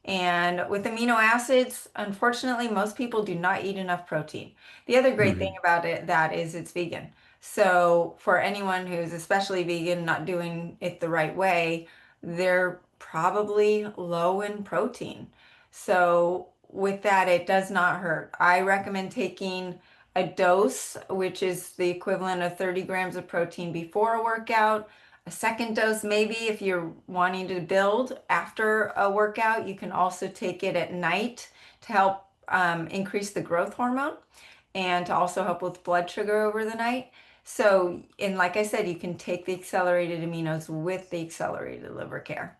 And with amino acids, unfortunately, most people do not eat enough protein. The other great thing Hmm. about it that is it's vegan. So for anyone who's especially vegan, not doing it the right way, they're probably low in protein. So with that, it does not hurt. I recommend taking a dose, which is the equivalent of 30 grams of protein before a workout, a second dose, maybe if you're wanting to build after a workout, you can also take it at night to help increase the growth hormone and to also help with blood sugar over the night. So, and like I said, you can take the accelerated aminos with the accelerated liver care.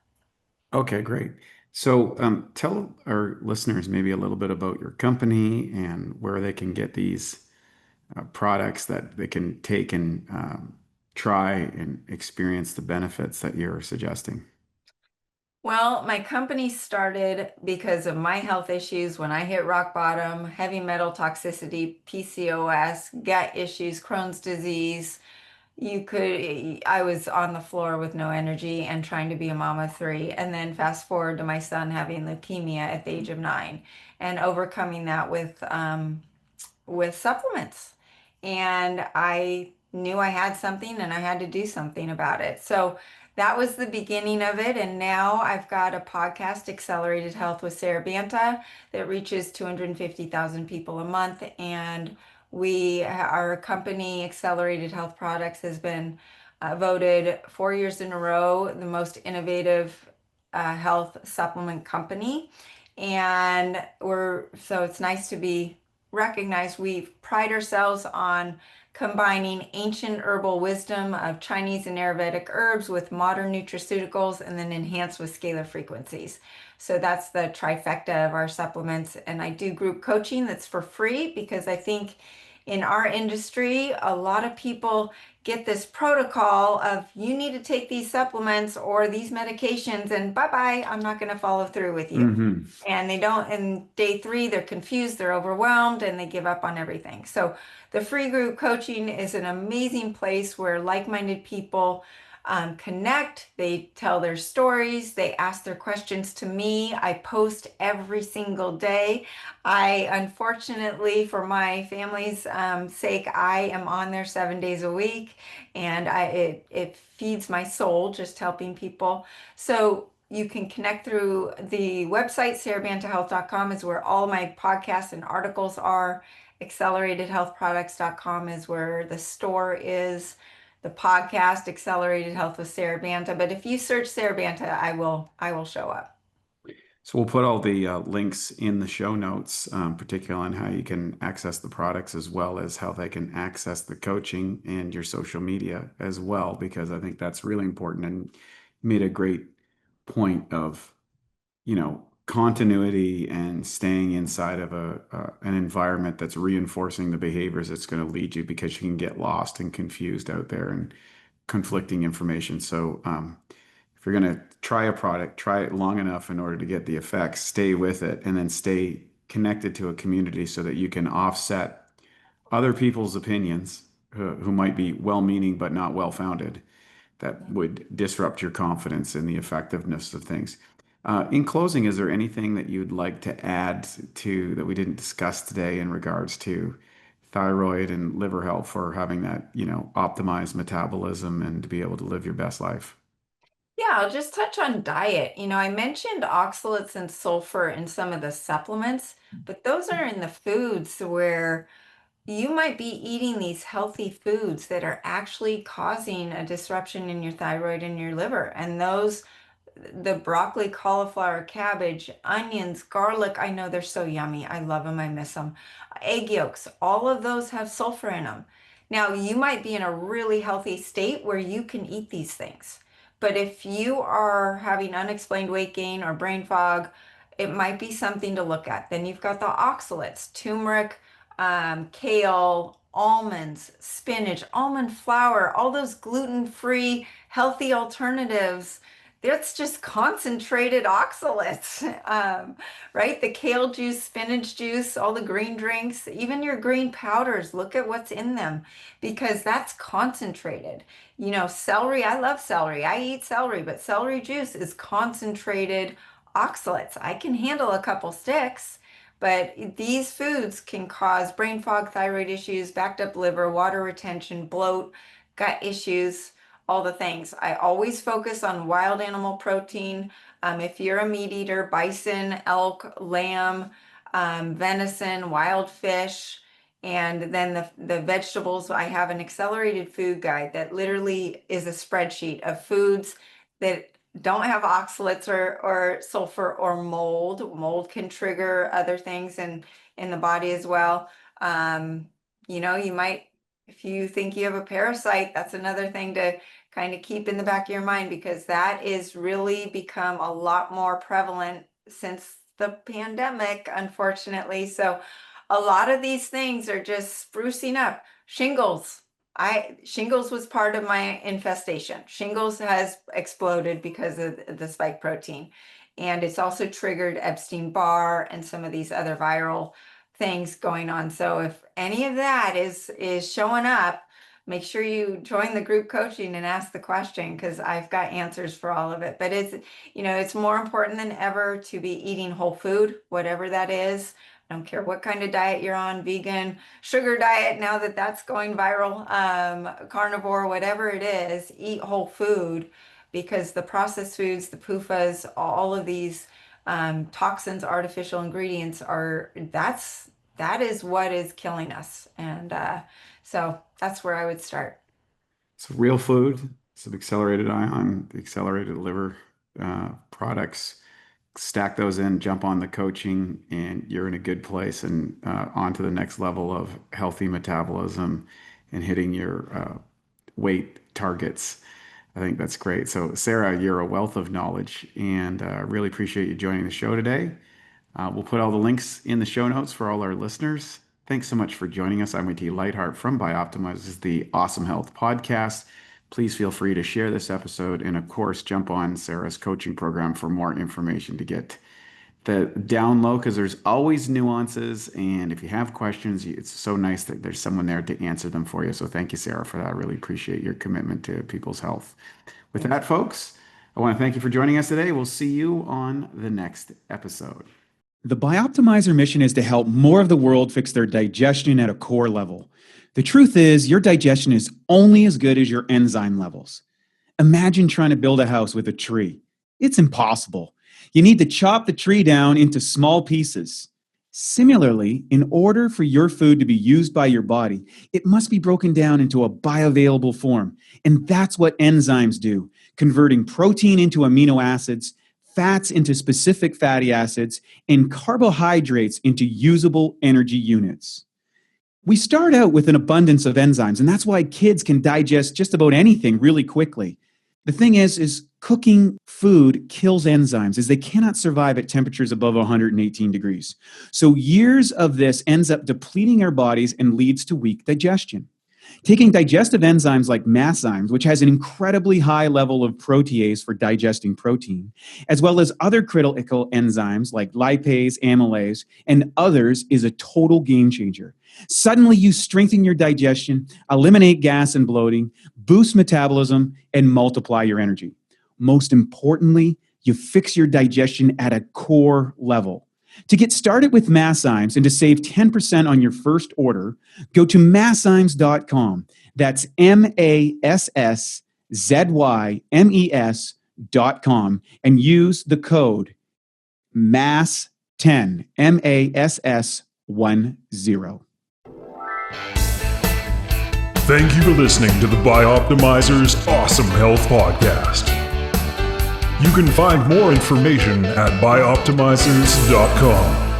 Okay, great. So tell our listeners maybe a little bit about your company and where they can get these products that they can take and try and experience the benefits that you're suggesting. Well, my company started because of my health issues when I hit rock bottom, heavy metal toxicity, PCOS, gut issues, Crohn's disease. I was on the floor with no energy and trying to be a mom of three. And then fast forward to my son having leukemia at the age of 9 and overcoming that with supplements. And I knew I had something and I had to do something about it. So that was the beginning of it. And now I've got a podcast, Accelerated Health with Sarah Banta, that reaches 250,000 people a month. And our company, Accelerated Health Products, has been voted 4 years in a row the most innovative health supplement company. And so it's nice to be recognized. We pride ourselves on combining ancient herbal wisdom of Chinese and Ayurvedic herbs with modern nutraceuticals and then enhanced with scalar frequencies. So that's the trifecta of our supplements. And I do group coaching that's for free because I think in our industry, a lot of people get this protocol of you need to take these supplements or these medications and bye bye, I'm not going to follow through with you. Hmm. And they don't, and day 3, they're confused, they're overwhelmed, and they give up on everything. So the free group coaching is an amazing place where like-minded people connect. They tell their stories. They ask their questions to me. I post every single day. Unfortunately, for my family's sake, I am on there 7 days a week, and it feeds my soul just helping people. So you can connect through the website, sarabantahealth.com is where all my podcasts and articles are. AcceleratedHealthProducts.com is where the store is. The podcast, Accelerated Health with Sarah Banta. But if you search Sarah Banta, I will show up. So we'll put all the links in the show notes, particularly on how you can access the products as well as how they can access the coaching and your social media as well, because I think that's really important and made a great point of, continuity and staying inside of an environment that's reinforcing the behaviors that's going to lead you because you can get lost and confused out there and conflicting information. So, if you're going to try a product, try it long enough in order to get the effects, stay with it, and then stay connected to a community so that you can offset other people's opinions who might be well-meaning but not well-founded that would disrupt your confidence in the effectiveness of things. In closing, is there anything that you'd like to add to that we didn't discuss today in regards to thyroid and liver health for having that, optimized metabolism and to be able to live your best life? Yeah, I'll just touch on diet. I mentioned oxalates and sulfur in some of the supplements, but those are in the foods where you might be eating these healthy foods that are actually causing a disruption in your thyroid and your liver. And the broccoli, cauliflower, cabbage, onions, garlic, I know they're so yummy. I love them. I miss them. Egg yolks, all of those have sulfur in them. Now, you might be in a really healthy state where you can eat these things. But if you are having unexplained weight gain or brain fog, it might be something to look at. Then you've got the oxalates, turmeric, kale, almonds, spinach, almond flour, all those gluten-free, healthy alternatives. That's just concentrated oxalates, right? The kale juice, spinach juice, all the green drinks, even your green powders, look at what's in them because that's concentrated. Celery, I love celery. I eat celery, but celery juice is concentrated oxalates. I can handle a couple sticks, but these foods can cause brain fog, thyroid issues, backed up liver, water retention, bloat, gut issues, all the things. I always focus on wild animal protein. If you're a meat eater, bison, elk, lamb, venison, wild fish, and then the vegetables, I have an accelerated food guide that literally is a spreadsheet of foods that don't have oxalates or sulfur or mold. Mold can trigger other things in the body as well. You might If you think you have a parasite, that's another thing to kind of keep in the back of your mind, because that is really become a lot more prevalent since the pandemic, unfortunately. So a lot of these things are just sprucing up. Shingles. Shingles was part of my infestation. Shingles has exploded because of the spike protein. And it's also triggered Epstein-Barr and some of these other viral things going on. So if any of that is showing up, make sure you join the group coaching and ask the question, because I've got answers for all of it. But it's more important than ever to be eating whole food, whatever that is. I don't care what kind of diet you're on, vegan, sugar diet, now that that's going viral, carnivore, whatever it is, eat whole food, because the processed foods, the PUFAs, all of these toxins, artificial ingredients that is what is killing us. And so that's where I would start. So real food, some accelerated ion, accelerated liver products. Stack those in, jump on the coaching, and you're in a good place and on to the next level of healthy metabolism and hitting your weight targets. I think that's great. So, Sarah, you're a wealth of knowledge, and really appreciate you joining the show today. We'll put all the links in the show notes for all our listeners. Thanks so much for joining us. I'm Wade Lightheart from Bioptimizers, the Awesome Health Podcast. Please feel free to share this episode, and of course, jump on Sarah's coaching program for more information to get the down low, because there's always nuances. And if you have questions, it's so nice that there's someone there to answer them for you. So thank you, Sarah, for that. I really appreciate your commitment to people's health. With that, folks, I want to thank you for joining us today. We'll see you on the next episode. The Bioptimizer mission is to help more of the world fix their digestion at a core level. The truth is, your digestion is only as good as your enzyme levels. Imagine trying to build a house with a tree. It's impossible. You need to chop the tree down into small pieces. Similarly, in order for your food to be used by your body, it must be broken down into a bioavailable form. And that's what enzymes do, converting protein into amino acids, fats into specific fatty acids, and carbohydrates into usable energy units. We start out with an abundance of enzymes, and that's why kids can digest just about anything really quickly. The thing is cooking food kills enzymes, as they cannot survive at temperatures above 118 degrees. So years of this ends up depleting our bodies and leads to weak digestion. Taking digestive enzymes like masszymes, which has an incredibly high level of protease for digesting protein, as well as other critical enzymes like lipase, amylase, and others, is a total game changer. Suddenly, you strengthen your digestion, eliminate gas and bloating, boost metabolism, and multiply your energy. Most importantly, you fix your digestion at a core level. To get started with masszymes and to save 10% on your first order, go to masszymes.com. That's MASSZYMES.com, and use the code MASS10, MASS10. Thank you for listening to the Bioptimizers Awesome Health Podcast. You can find more information at bioptimizers.com.